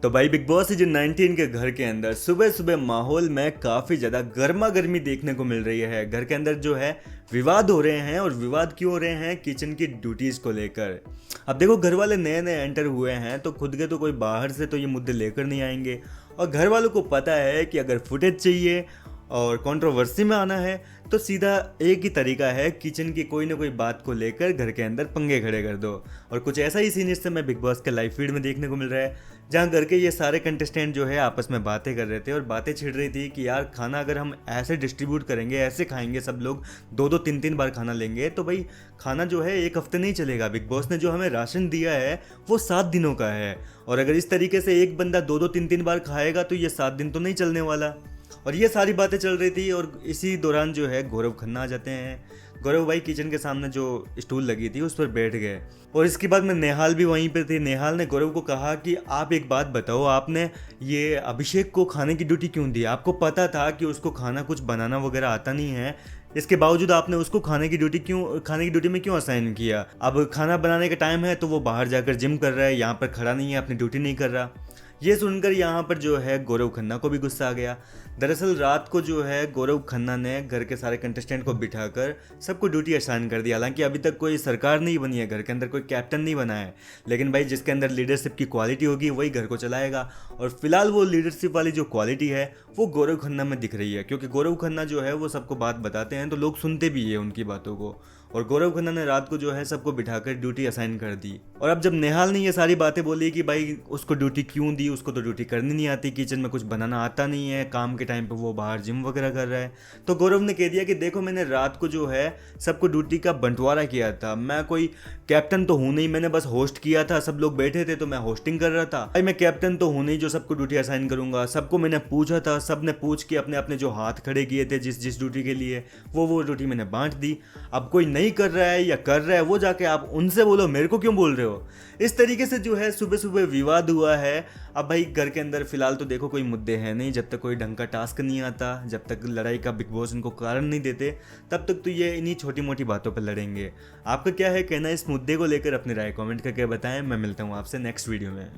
तो भाई big boss season 19 के घर के अंदर सुबह सुबह माहौल में काफ़ी ज़्यादा गर्मा गर्मी देखने को मिल रही है। घर के अंदर जो है विवाद हो रहे हैं, और विवाद क्यों हो रहे हैं? किचन की ड्यूटीज़ को लेकर। अब देखो, घर वाले नए नए एंटर हुए हैं तो खुद के तो कोई बाहर से तो ये मुद्दे लेकर नहीं आएंगे, और घर वालों को पता है कि अगर फुटेज चाहिए और कंट्रोवर्सी में आना है तो सीधा एक ही तरीका है, किचन की कोई ना कोई बात को लेकर घर के अंदर पंगे खड़े कर दो। और कुछ ऐसा ही सीन इस समय बिग बॉस के लाइव फीड में देखने को मिल रहा है, जहां घर के ये सारे कंटेस्टेंट जो है आपस में बातें कर रहे थे और बातें छिड़ रही थी कि यार खाना अगर हम ऐसे डिस्ट्रीब्यूट करेंगे, ऐसे खाएंगे, सब लोग दो दो तीन तीन बार खाना लेंगे तो भाई खाना जो है एक हफ्ते नहीं चलेगा। बिग बॉस ने जो हमें राशन दिया है वो 7 दिनों का है, और अगर इस तरीके से एक बंदा दो दो तीन तीन बार खाएगा तो ये 7 दिन तो नहीं चलने वाला। और ये सारी बातें चल रही थी, और इसी दौरान जो है गौरव खन्ना आ जाते हैं। गौरव भाई किचन के सामने जो स्टूल लगी थी उस पर बैठ गए, और इसके बाद में नेहाल भी वहीं पे थे। नेहाल ने गौरव को कहा कि आप एक बात बताओ, आपने ये अभिषेक को खाने की ड्यूटी क्यों दी? आपको पता था कि उसको खाना कुछ बनाना वगैरह आता नहीं है, इसके बावजूद आपने उसको खाने की ड्यूटी में क्यों असाइन किया? अब खाना बनाने का टाइम है तो वो बाहर जाकर जिम कर रहा है, यहाँ पर खड़ा नहीं है, अपनी ड्यूटी नहीं कर रहा। ये सुनकर यहाँ पर जो है गौरव खन्ना को भी गुस्सा आ गया। दरअसल रात को जो है गौरव खन्ना ने घर के सारे कंटेस्टेंट को बिठाकर सबको ड्यूटी असाइन कर दी। हालांकि अभी तक कोई सरकार नहीं बनी है, घर के अंदर कोई कैप्टन नहीं बना है, लेकिन भाई जिसके अंदर लीडरशिप की क्वालिटी होगी वही घर को चलाएगा। और फिलहाल वो लीडरशिप वाली जो क्वालिटी है वो गौरव खन्ना में दिख रही है, क्योंकि गौरव खन्ना जो है वो सबको बात बताते हैं तो लोग सुनते भी है उनकी बातों को। और गौरव खन्ना ने रात को जो है सबको बिठाकर ड्यूटी असाइन कर दी। और अब जब नेहाल ने ये सारी बातें बोली कि भाई उसको ड्यूटी क्यों दी, उसको तो ड्यूटी करनी नहीं आती, किचन में कुछ बनाना आता नहीं है, काम के टाइम पे वो बाहर जिम वगैरह कर रहा है, तो गौरव ने कह दिया कि देखो मैंने रात को जो है सबको ड्यूटी का बंटवारा किया था, मैं कोई कैप्टन तो हूँ नहीं, मैंने बस होस्ट किया था, सब लोग बैठे थे तो मैं होस्टिंग कर रहा था। भाई मैं कैप्टन तो हूँ नहीं जो सबको ड्यूटी असाइन करूंगा, सबको मैंने पूछा था, सब ने पूछ के अपने अपने जो हाथ खड़े किए थे जिस जिस ड्यूटी के लिए वो ड्यूटी मैंने बांट दी। अब कोई नहीं कर रहा है या कर रहा है वो जाके आप उनसे बोलो, मेरे को क्यों बोल रहे हो? इस तरीके से जो है सुबह सुबह विवाद हुआ है। अब भाई घर के अंदर फिलहाल तो देखो कोई मुद्दे हैं नहीं, जब तक कोई ढंग का टास्क नहीं आता, जब तक लड़ाई का बिग बॉस इनको कारण नहीं देते, तब तक तो ये इन्हीं छोटी मोटी बातों पर लड़ेंगे। आपका क्या है कहना इस मुद्दे को लेकर? अपनी राय कमेंट करके बताएं। मैं मिलता हूँ आपसे नेक्स्ट वीडियो में।